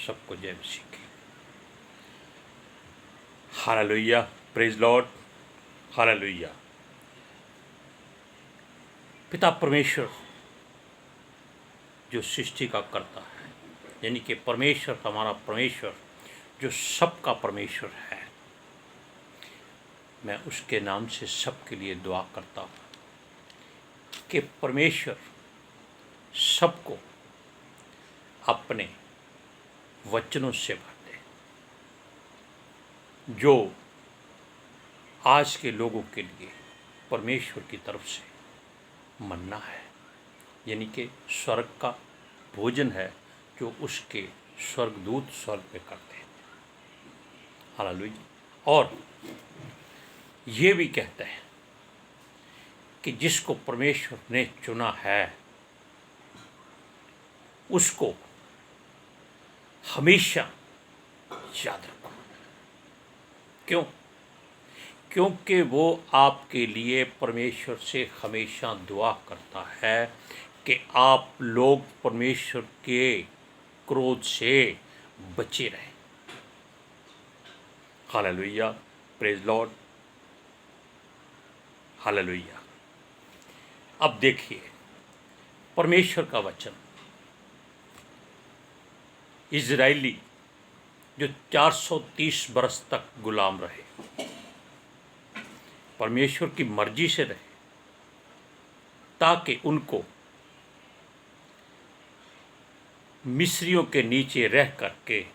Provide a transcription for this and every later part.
सबको जय मसीह की। Hallelujah, praise Lord, hallelujah. पिता परमेश्वर जो सृष्टि का करता है, यानी कि परमेश्वर, हमारा परमेश्वर जो सबका परमेश्वर है, मैं उसके नाम से सबके लिए दुआ करता हूँ कि परमेश्वर सबको अपने वचनों से भर दे, जो आज के लोगों के लिए परमेश्वर की तरफ से मन्ना है, यानी कि स्वर्ग का भोजन है जो उसके स्वर्गदूत स्वर्ग पे करते हैं। हालेलुया। और ये भी कहते हैं कि जिसको परमेश्वर ने चुना है उसको हमेशा याद रखो। क्यों? क्योंकि वो आपके लिए परमेश्वर से हमेशा दुआ करता है कि आप लोग परमेश्वर के क्रोध से बचे रहें। Hallelujah, praise Lord, hallelujah. अब देखिए परमेश्वर का वचन, इजराइली जो 430 बरस तक गुलाम रहे, परमेश्वर की मर्जी से रहे, ताकि उनको मिस्रियों के नीचे रह करके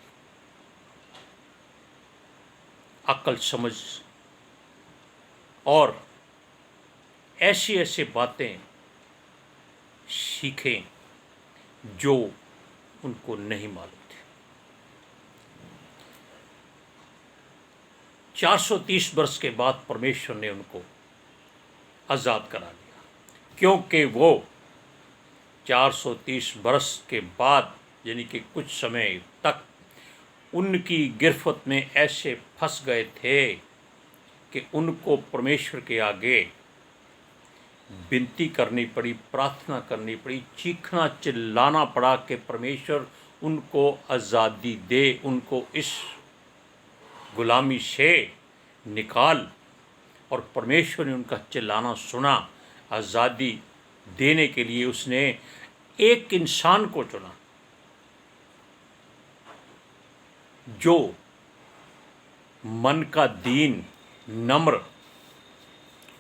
अक्ल समझ और ऐसी ऐसी बातें सीखें जो उनको नहीं मालूम थी। 430 वर्ष के बाद परमेश्वर ने उनको आज़ाद करा दिया, क्योंकि वो 430 वर्ष के बाद, यानी कि कुछ समय तक उनकी गिरफ्त में ऐसे फंस गए थे कि उनको परमेश्वर के आगे विनती करनी पड़ी, प्रार्थना करनी पड़ी, चीखना चिल्लाना पड़ा कि परमेश्वर उनको आज़ादी दे, उनको इस गुलामी से निकाल। और परमेश्वर ने उनका चिल्लाना सुना। आज़ादी देने के लिए उसने एक इंसान को चुना जो मन का दीन, नम्र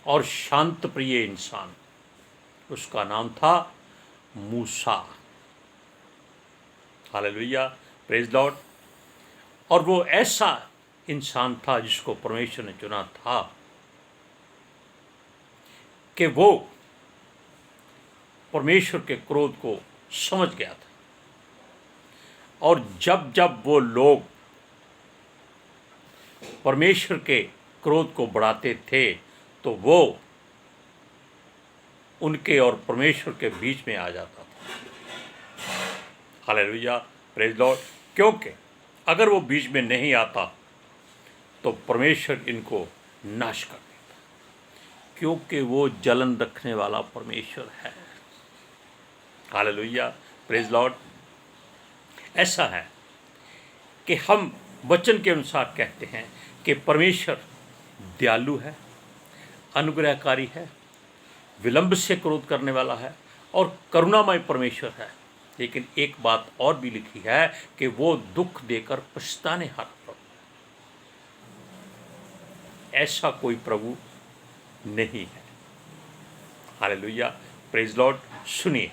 और शांत प्रिय इंसान, उसका नाम था मूसा। Hallelujah, praise Lord. और वो ऐसा इंसान था जिसको परमेश्वर ने चुना था कि वो परमेश्वर के क्रोध को समझ गया था। और जब जब वो लोग परमेश्वर के क्रोध को बढ़ाते थे तो वो उनके और परमेश्वर के बीच में आ जाता था। Hallelujah, praise Lord. क्योंकि अगर वो बीच में नहीं आता तो परमेश्वर इनको नाश कर देता, क्योंकि वो जलन रखने वाला परमेश्वर है। Hallelujah, praise Lord. ऐसा है कि हम वचन के अनुसार कहते हैं कि परमेश्वर दयालु है, अनुग्रहकारी है, विलंब से क्रोध करने वाला है और करुणामय परमेश्वर है। लेकिन एक बात और भी लिखी है कि वो दुख देकर पछताने हारा प्रभु है। ऐसा कोई प्रभु नहीं है। Hallelujah, praise Lord. सुनिए,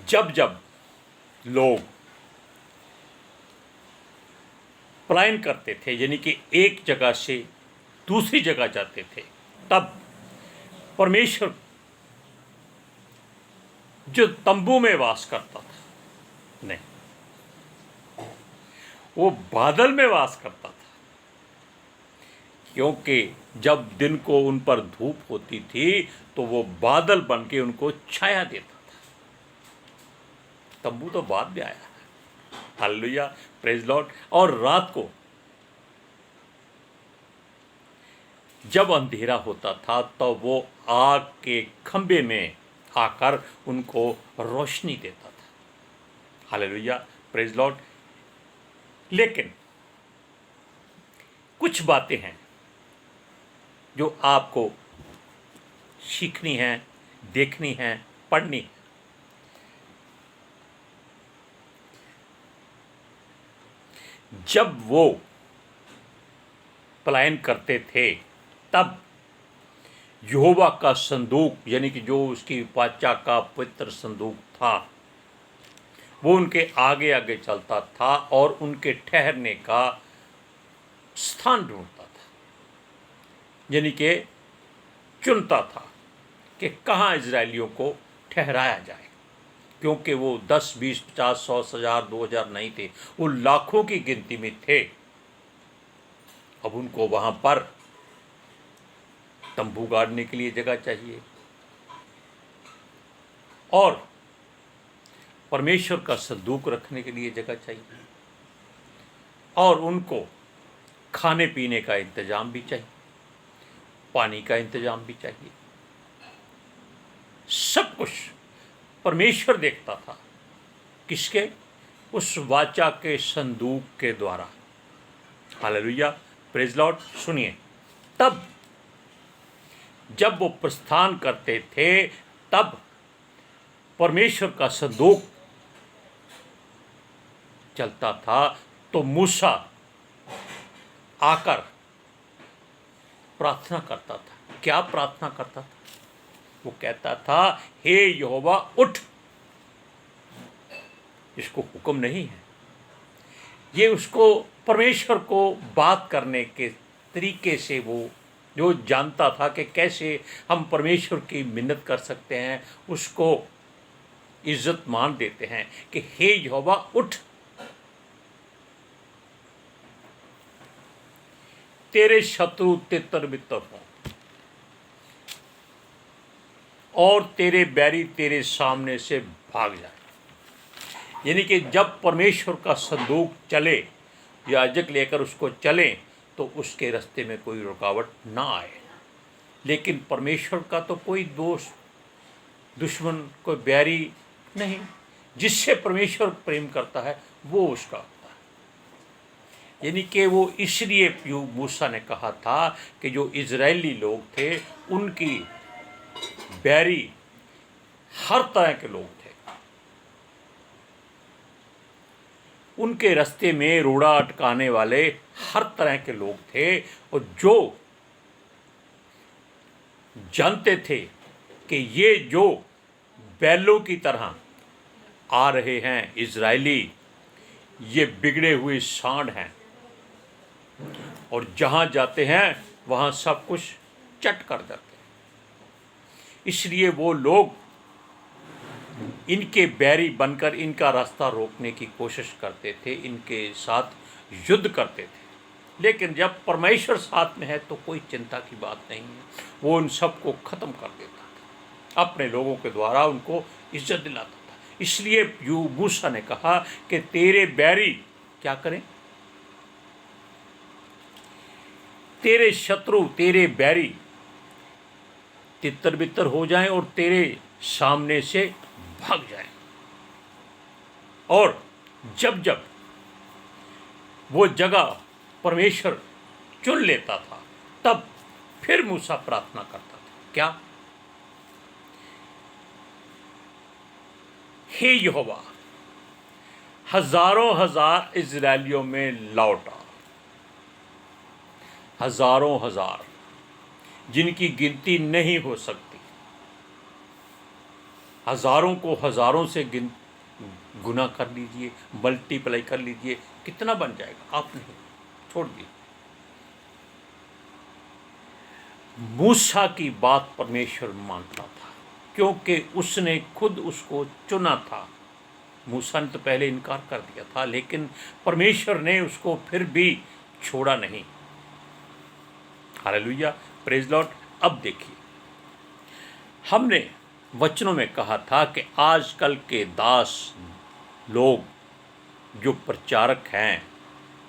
जब जब लोग पलायन करते थे, यानी कि एक जगह से दूसरी जगह जाते थे, तब परमेश्वर जो तंबू में वास करता था, नहीं, वो बादल में वास करता था। क्योंकि जब दिन को उन पर धूप होती थी तो वो बादल बन के उनको छाया देता था। तंबू तो बाद में आया है। Hallelujah, praise Lord. और रात को जब अंधेरा होता था तो वो आग के खंभे में आकर उनको रोशनी देता था। Hallelujah, praise Lord. लेकिन कुछ बातें हैं जो आपको सीखनी है, देखनी है, पढ़नी है। जब वो पलायन करते थे तब यहोवा का संदूक, यानी कि जो उसकी वाचा का पवित्र संदूक था, वो उनके आगे आगे चलता था और उनके ठहरने का स्थान ढूंढता था, यानी कि चुनता था कि कहाँ इजरायलियों को ठहराया जाए, क्योंकि वो 10, 20, 50, 100, 1000, 2000 नहीं थे, वो लाखों की गिनती में थे। अब उनको वहाँ पर तंबू गाड़ने के लिए जगह चाहिए और परमेश्वर का संदूक रखने के लिए जगह चाहिए और उनको खाने पीने का इंतजाम भी चाहिए, पानी का इंतजाम भी चाहिए। सब कुछ परमेश्वर देखता था, किसके? उस वाचा के संदूक के द्वारा। Hallelujah, praise Lord. सुनिए, तब जब वो प्रस्थान करते थे तब परमेश्वर का संदूक चलता था, तो मूसा आकर प्रार्थना करता था। क्या प्रार्थना करता था? वो कहता था, हे यहोवा उठ। इसको हुक्म नहीं है, ये उसको परमेश्वर को बात करने के तरीके से वो जो जानता था कि कैसे हम परमेश्वर की मिन्नत कर सकते हैं, उसको इज्जत मान देते हैं कि हे यहोवा उठ, तेरे शत्रु तितर बितर हों और तेरे बैरी तेरे सामने से भाग जाए। यानी कि जब परमेश्वर का संदूक चले, याजक लेकर उसको चले, तो उसके रास्ते में कोई रुकावट ना आए। लेकिन परमेश्वर का तो कोई दोस्त, दुश्मन, कोई बैरी नहीं। जिससे परमेश्वर प्रेम करता है वो उसका होता है। यानी कि वो इसलिए मूसा ने कहा था कि जो इजरायली लोग थे उनकी बैरी हर तरह के लोग थे, उनके रास्ते में रोड़ा अटकाने वाले हर तरह के लोग थे, और जो जानते थे कि ये जो बैलों की तरह आ रहे हैं इजरायली, ये बिगड़े हुए सांड हैं और जहाँ जाते हैं वहाँ सब कुछ चट कर देते हैं। इसलिए वो लोग इनके बैरी बनकर इनका रास्ता रोकने की कोशिश करते थे, इनके साथ युद्ध करते थे। लेकिन जब परमेश्वर साथ में है तो कोई चिंता की बात नहीं है, वो उन सबको ख़त्म कर देता था, अपने लोगों के द्वारा उनको इज्जत दिलाता था। इसलिए मूसा ने कहा कि तेरे बैरी क्या करें? तेरे शत्रु, तेरे बैरी तितर बितर हो जाएं और तेरे सामने से भाग जाएं। और जब जब वो जगह परमेश्वर चुन लेता था तब फिर मूसा प्रार्थना करता था। क्या? हे यहोवा, हजारों हजार इजरायलियों में लौटा, हजारों हजार, जिनकी गिनती नहीं हो सकती। हजारों को हजारों से गुना कर लीजिए, मल्टीप्लाई कर लीजिए, कितना बन जाएगा? आप नहीं, छोड़ दिए। मूसा की बात परमेश्वर मानता था क्योंकि उसने खुद उसको चुना था। मूसा ने तो पहले इनकार कर दिया था, लेकिन परमेश्वर ने उसको फिर भी छोड़ा नहीं। Hallelujah, praise Lord. अब देखिए, हमने वचनों में कहा था कि आजकल के दास लोग जो प्रचारक हैं,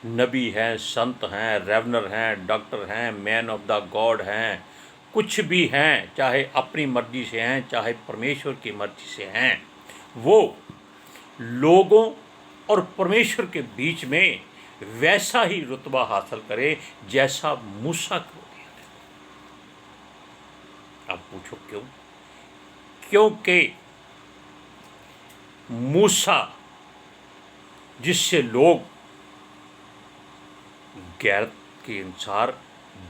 नबी हैं, संत हैं, रेवनर हैं, डॉक्टर हैं, मैन ऑफ द गॉड हैं, कुछ भी हैं, चाहे अपनी मर्जी से हैं चाहे परमेश्वर की मर्जी से हैं, वो लोगों और परमेश्वर के बीच में वैसा ही रुतबा हासिल करे जैसा मूसा को दिया गया। अब पूछो क्यों? क्योंकि मूसा जिससे लोग गैरत के अनुसार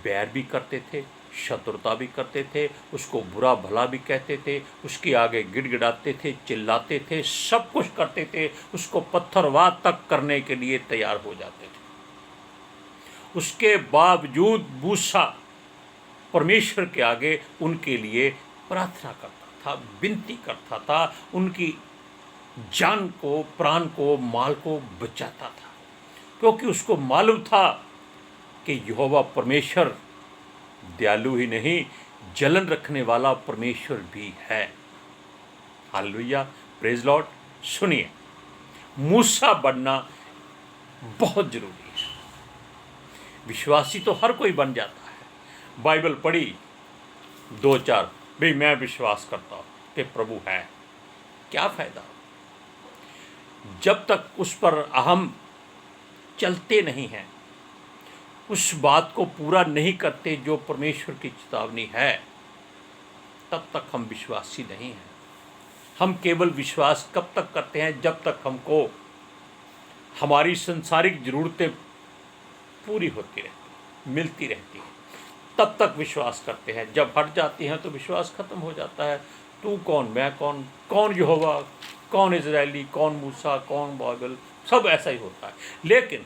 बैर भी करते थे, शत्रुता भी करते थे, उसको बुरा भला भी कहते थे, उसके आगे गिड़गिड़ाते थे, चिल्लाते थे, सब कुछ करते थे, उसको पत्थरवाह तक करने के लिए तैयार हो जाते थे। उसके बावजूद मूसा परमेश्वर के आगे उनके लिए प्रार्थना करता था, विनती करता था, उनकी जान को, प्राण को, माल को बचाता था, क्योंकि उसको मालूम था कि यहोवा परमेश्वर दयालु ही नहीं, जलन रखने वाला परमेश्वर भी है। Hallelujah, praise Lord. सुनिए, मूसा बनना बहुत जरूरी है। विश्वासी तो हर कोई बन जाता है। बाइबल पढ़ी 2-4, भाई मैं विश्वास करता हूँ कि प्रभु है, क्या फायदा जब तक उस पर हम चलते नहीं हैं, उस बात को पूरा नहीं करते जो परमेश्वर की चेतावनी है, तब तक हम विश्वासी नहीं हैं। हम केवल विश्वास कब तक करते हैं? जब तक हमको हमारी संसारिक ज़रूरतें पूरी होती रहती, मिलती रहती हैं, तब तक विश्वास करते हैं। जब हट जाती हैं तो विश्वास खत्म हो जाता है। तू कौन, मैं कौन, कौन यहोवा, कौन इजरायली, कौन मूसा, कौन बाइबल, सब ऐसा ही होता है। लेकिन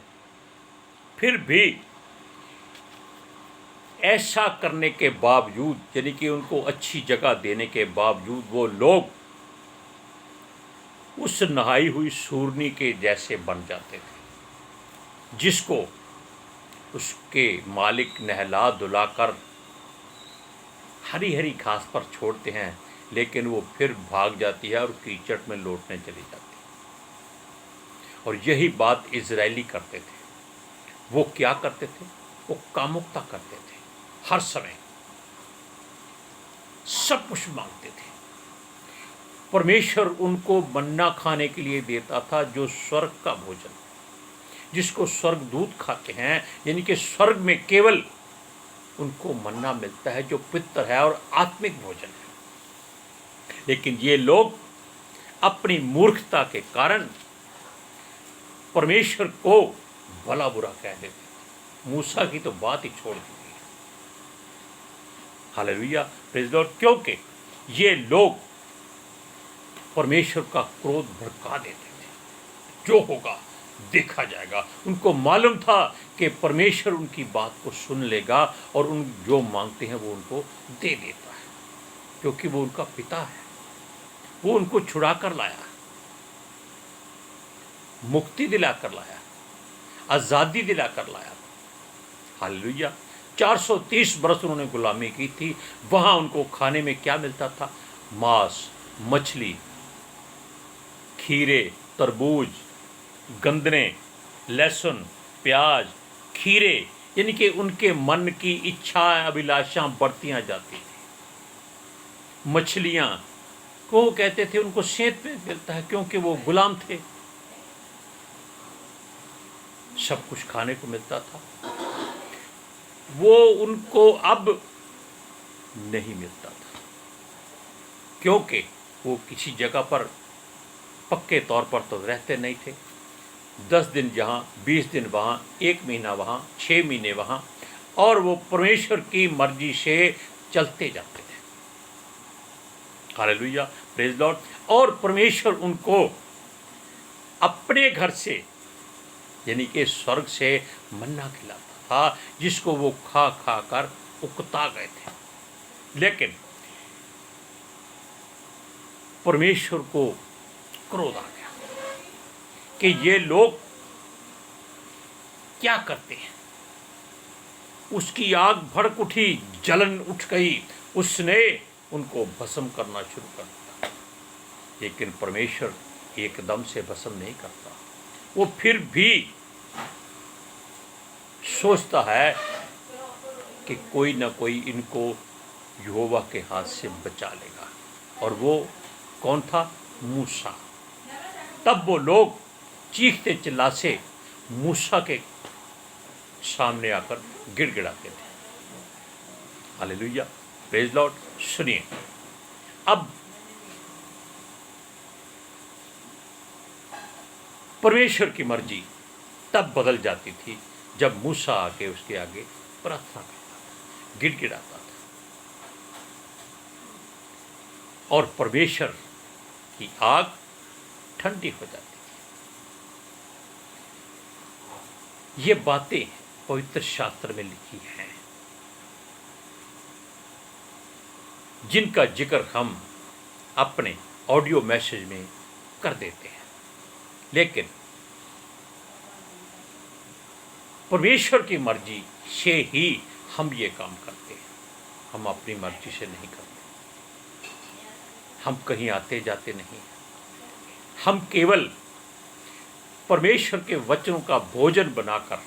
फिर भी ऐसा करने के बावजूद, यानी कि उनको अच्छी जगह देने के बावजूद, वो लोग उस नहाई हुई सूरनी के जैसे बन जाते थे, जिसको उसके मालिक नहला धुलाकर हरी हरी घास पर छोड़ते हैं, लेकिन वो फिर भाग जाती है और कीचड़ में लौटने चली जाती है। और यही बात इजरायली करते थे। वो क्या करते थे? वो कामुकता करते थे, हर समय सब कुछ मांगते थे। परमेश्वर उनको मन्ना खाने के लिए देता था, जो स्वर्ग का भोजन, जिसको स्वर्गदूत खाते हैं, यानी कि स्वर्ग में केवल उनको मन्ना मिलता है जो पितर है और आत्मिक भोजन है। लेकिन ये लोग अपनी मूर्खता के कारण परमेश्वर को भला बुरा कह देते। मूसा की तो बात ही छोड़ दी गई। Hallelujah, praise Lord. क्योंकि ये लोग परमेश्वर का क्रोध भड़का देते थे। जो होगा देखा जाएगा। उनको मालूम था कि परमेश्वर उनकी बात को सुन लेगा और उन जो मांगते हैं वो उनको दे देता है, क्योंकि वो उनका पिता है। वो उनको छुड़ा कर लाया, मुक्ति दिलाकर लाया, आज़ादी दिलाकर लाया। हालेलुया। 430 बरस उन्होंने गुलामी की थी। वहाँ उनको खाने में क्या मिलता था? मांस, मछली, खीरे, तरबूज, गंदने, लहसुन, प्याज, खीरे, यानी कि उनके मन की इच्छा, अभिलाषाएं बढ़तियाँ जाती थी। मछलियाँ को कहते थे उनको सेंत पे मिलता है, क्योंकि वो गुलाम थे। सब कुछ खाने को मिलता था, वो उनको अब नहीं मिलता था, क्योंकि वो किसी जगह पर पक्के तौर पर तो रहते नहीं थे। 10 दिन जहाँ, 20 दिन वहाँ, 1 महीना वहाँ, 6 महीने वहाँ, और वो परमेश्वर की मर्जी से चलते जाते थे। Hallelujah, praise Lord. और परमेश्वर उनको अपने घर से, यानी कि स्वर्ग से मन्ना खिलाता था, जिसको वो खा खा कर उकता गए थे। लेकिन परमेश्वर को क्रोध आ गया कि ये लोग क्या करते हैं। उसकी आग भड़क उठी, जलन उठ गई, उसने उनको भस्म करना शुरू कर दिया। लेकिन परमेश्वर एकदम से भस्म नहीं करता। वो फिर भी सोचता है कि कोई ना कोई इनको यहोवा के हाथ से बचा लेगा। और वो कौन था? मूसा। तब वो लोग चीखते चिल्लाते मूसा के सामने आकर गिड़गिड़ाते थे। Hallelujah, praise Lord. सुनिए, अब परमेश्वर की मर्जी तब बदल जाती थी जब मूसा आके उसके आगे प्रार्थना करता था, गिड़गिड़ाता था, और परमेश्वर की आग ठंडी हो जाती थी। ये बातें पवित्र शास्त्र में लिखी हैं, जिनका जिक्र हम अपने ऑडियो मैसेज में कर देते हैं। लेकिन परमेश्वर की मर्जी से ही हम ये काम करते हैं, हम अपनी मर्जी से नहीं करते। हम कहीं आते जाते नहीं, हम केवल परमेश्वर के वचनों का भोजन बनाकर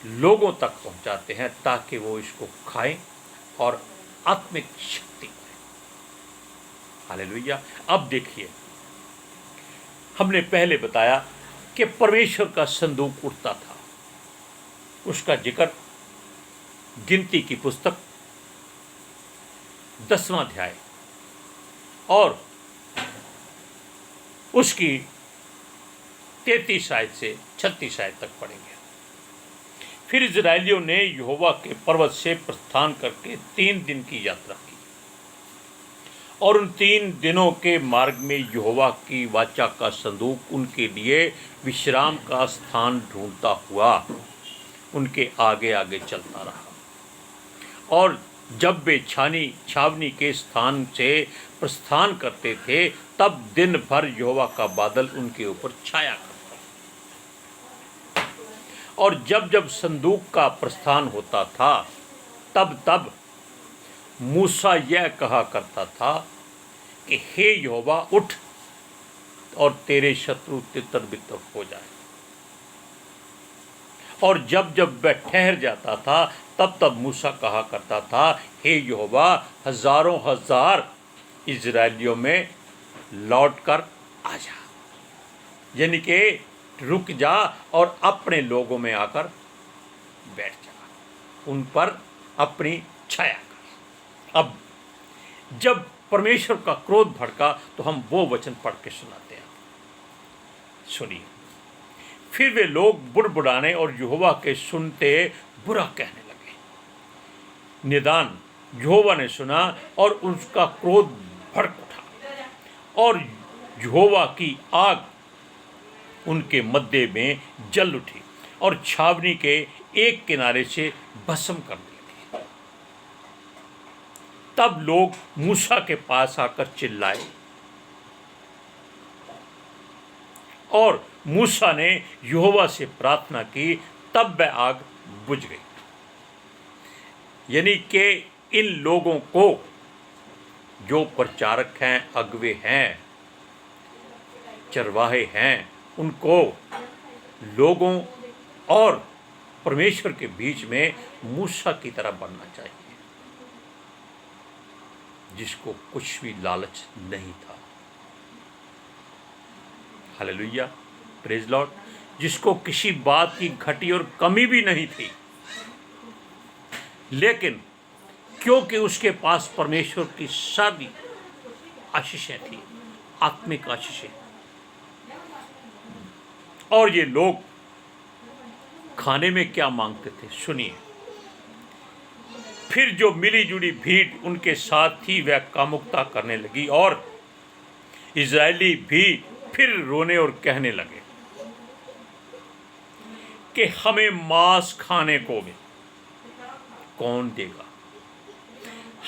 लोगों तक पहुंचाते हैं ताकि वो इसको खाएं और आत्मिक शक्ति पाएं। हालेलुया। अब देखिए, हमने पहले बताया कि परमेश्वर का संदूक उठता था। उसका जिक्र गिनती की पुस्तक 10वां अध्याय और उसकी 33 आयत से 36 आयत तक पढ़ेंगे। फिर इजराइलियों ने यहोवा के पर्वत से प्रस्थान करके 3 दिन की यात्रा की, और उन 3 दिनों के मार्ग में यहोवा की वाचा का संदूक उनके लिए विश्राम का स्थान ढूंढता हुआ उनके आगे आगे चलता रहा। और जब वे छावनी के स्थान से प्रस्थान करते थे, तब दिन भर यहोवा का बादल उनके ऊपर छाया करता। और जब जब संदूक का प्रस्थान होता था, तब तब मूसा यह कहा करता था कि हे यहोवा, उठ और तेरे शत्रु तितर-बितर हो जाए। और जब जब वह ठहर जाता था, तब तब मूसा कहा करता था, हे यहोवा, हजारों हजार इजराइलियों में लौट कर आ जा, यानी कि रुक जा और अपने लोगों में आकर बैठ जा, उन पर अपनी छाया कर। अब जब परमेश्वर का क्रोध भड़का तो हम वो वचन पढ़ के सुनाते हैं। सुनिए, फिर वे लोग बुड़बुड़ाने और यहोवा के सुनते बुरा कहने लगे। निदान यहोवा ने सुना और उसका क्रोध भड़क उठा, और यहोवा की आग उनके मध्य में जल उठी और छावनी के एक किनारे से भस्म कर दी। तब लोग मूसा के पास आकर चिल्लाए, और मूसा ने यहोवा से प्रार्थना की, तब वह आग बुझ गई। यानी कि इन लोगों को, जो प्रचारक हैं, अगुवे हैं, चरवाहे हैं, उनको लोगों और परमेश्वर के बीच में मूसा की तरह बनना चाहिए, जिसको कुछ भी लालच नहीं था। Hallelujah, praise Lord. जिसको किसी बात की घटी और कमी भी नहीं थी, लेकिन क्योंकि उसके पास परमेश्वर की सारी आशीषें थी, आत्मिक आशीषें, और ये लोग खाने में क्या मांगते थे, सुनिए। फिर जो मिली जुली भीड़ उनके साथ थी वह कामुकता करने लगी, और इजरायली भी फिर रोने और कहने लगे कि हमें मांस खाने को भी कौन देगा।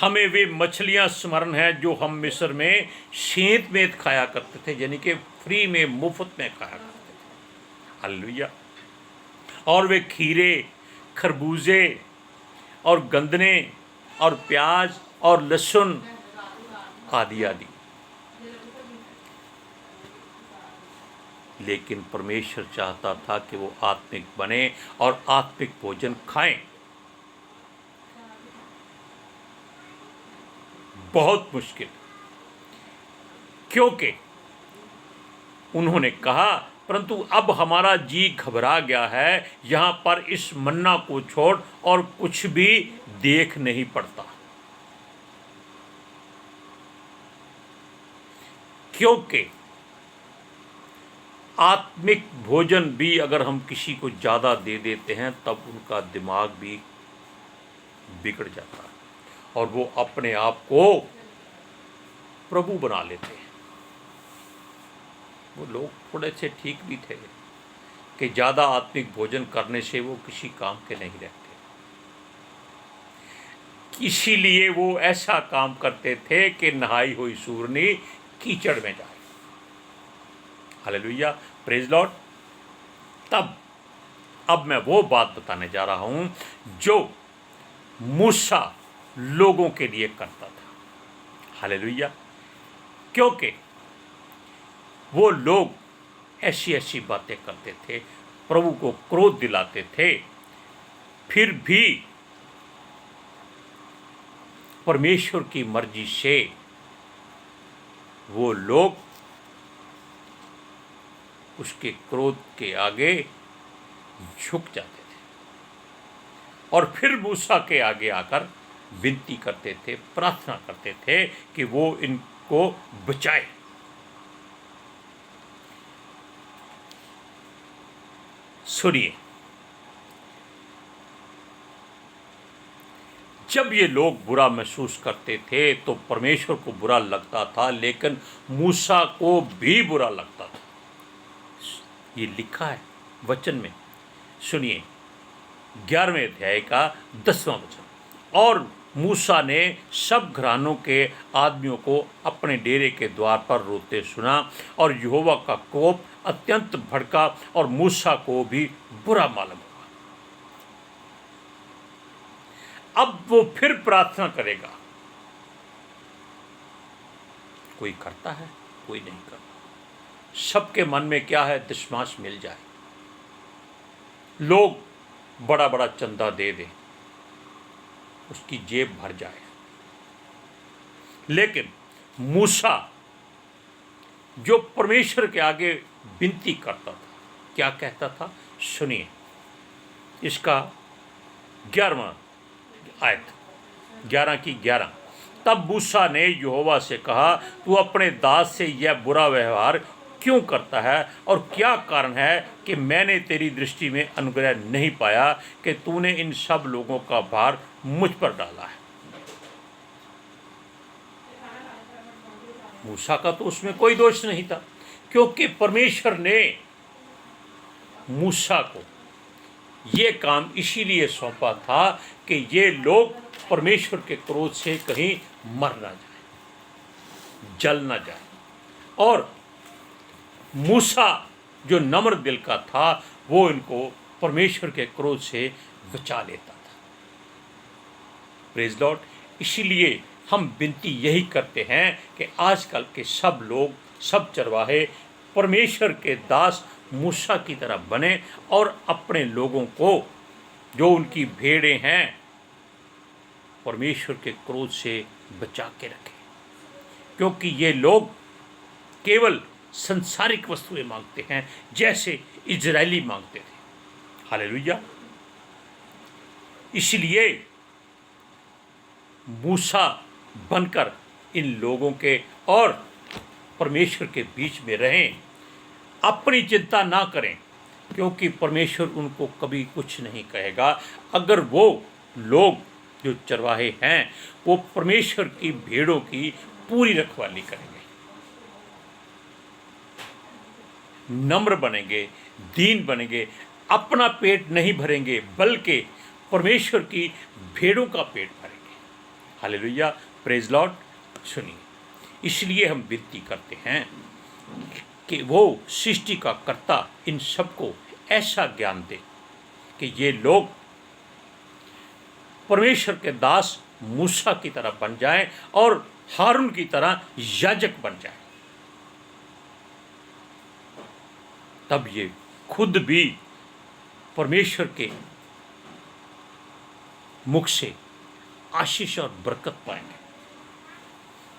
हमें वे मछलियां स्मरण है जो हम मिस्र में सेंत में खाया करते थे, यानी कि फ्री में, मुफ्त में खाया करते थे। हालेलुया। और वे खीरे, खरबूजे और गंदने और प्याज और लहसुन आदि आदि। लेकिन परमेश्वर चाहता था कि वो आत्मिक बने और आत्मिक भोजन खाएं। बहुत मुश्किल, क्योंकि उन्होंने कहा परंतु अब हमारा जी घबरा गया है, यहाँ पर इस मन्ना को छोड़ और कुछ भी देख नहीं पड़ता। क्योंकि आत्मिक भोजन भी अगर हम किसी को ज़्यादा दे देते हैं तब उनका दिमाग भी बिगड़ जाता है और वो अपने आप को प्रभु बना लेते हैं। वो लोग थोड़े से ठीक भी थे कि ज़्यादा आत्मिक भोजन करने से वो किसी काम के नहीं रहते, इसीलिए वो ऐसा काम करते थे कि नहाई हुई सूरनी कीचड़ में जाए। Hallelujah, praise Lord. तब अब मैं वो बात बताने जा रहा हूं जो मूसा लोगों के लिए करता था। हालेलुया, क्योंकि वो लोग ऐसी ऐसी बातें करते थे, प्रभु को क्रोध दिलाते थे, फिर भी परमेश्वर की मर्जी से वो लोग उसके क्रोध के आगे झुक जाते थे और फिर मूसा के आगे आकर विनती करते थे, प्रार्थना करते थे कि वो इनको बचाए। सुनिए, जब ये लोग बुरा महसूस करते थे तो परमेश्वर को बुरा लगता था, लेकिन मूसा को भी बुरा लगता था। ये लिखा है वचन में, सुनिए 11वें अध्याय का 10वां वचन। और मूसा ने सब घरानों के आदमियों को अपने डेरे के द्वार पर रोते सुना और यहोवा का कोप अत्यंत भड़का और मूसा को भी बुरा मालूम हुआ। अब वो फिर प्रार्थना करेगा। कोई करता है, कोई नहीं करता। सबके मन में क्या है? दशमांश मिल जाए, लोग बड़ा बड़ा चंदा दे दे, उसकी जेब भर जाए। लेकिन मूसा जो परमेश्वर के आगे विनती करता था, क्या कहता था? सुनिए इसका 11वां आयत, 11 की 11। तब मूसा ने यहोवा से कहा, तू अपने दास से यह बुरा व्यवहार क्यों करता है और क्या कारण है कि मैंने तेरी दृष्टि में अनुग्रह नहीं पाया कि तूने इन सब लोगों का भार मुझ पर डाला है। मूसा का तो उसमें कोई दोष नहीं था, क्योंकि परमेश्वर ने मूसा को ये काम इसीलिए सौंपा था कि ये लोग परमेश्वर के क्रोध से कहीं मर ना जाए, जल ना जाए। और मूसा जो नम्र दिल का था वो इनको परमेश्वर के क्रोध से बचा लेता था। Praise Lord. इसीलिए हम विनती यही करते हैं कि आजकल के सब लोग, सब चरवाहे परमेश्वर के दास मूसा की तरह बने और अपने लोगों को, जो उनकी भेड़ें हैं, परमेश्वर के क्रोध से बचा के रखें, क्योंकि ये लोग केवल संसारिक वस्तुएं मांगते हैं जैसे इजरायली मांगते थे। हालेलुया। इसलिए मूसा बनकर इन लोगों के और परमेश्वर के बीच में रहें, अपनी चिंता ना करें, क्योंकि परमेश्वर उनको कभी कुछ नहीं कहेगा अगर वो लोग जो चरवाहे हैं वो परमेश्वर की भेड़ों की पूरी रखवाली करेंगे, नम्र बनेंगे, दीन बनेंगे, अपना पेट नहीं भरेंगे बल्कि परमेश्वर की भेड़ों का पेट भरेंगे। Hallelujah, praise Lord. सुनिए, इसलिए हम विनती करते हैं कि वो सृष्टि का कर्ता इन सबको ऐसा ज्ञान दे कि ये लोग परमेश्वर के दास मूसा की तरह बन जाएं और हारून की तरह याजक बन जाएं। तब ये खुद भी परमेश्वर के मुख से आशीष और बरकत पाएंगे।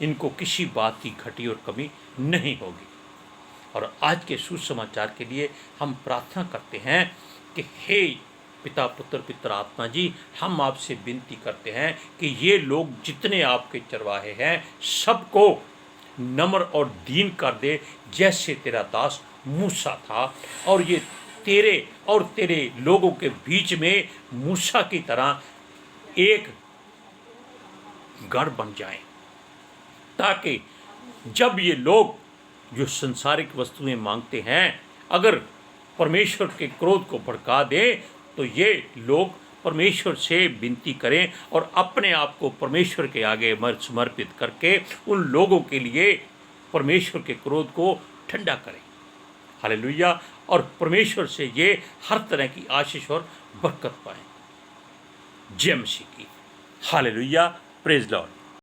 इनको किसी बात की घटी और कमी नहीं होगी। और आज के सुसमाचार के लिए हम प्रार्थना करते हैं कि हे पिता पुत्र पितर आत्मा जी, हम आपसे विनती करते हैं कि ये लोग जितने आपके चरवाहे हैं सबको नम्र और दीन कर दे, जैसे तेरा दास मूसा था, और ये तेरे लोगों के बीच में मूसा की तरह एक गढ़ बन जाएं, ताकि जब ये लोग जो संसारिक वस्तुएं मांगते हैं, अगर परमेश्वर के क्रोध को भड़का दें, तो ये लोग परमेश्वर से विनती करें और अपने आप को परमेश्वर के आगे समर्पित करके उन लोगों के लिए परमेश्वर के क्रोध को ठंडा करें। हालेलुया। और परमेश्वर से ये हर तरह की आशीष और बरकत पाएं। जय मसीह की। हालेलुया। Praise Lord.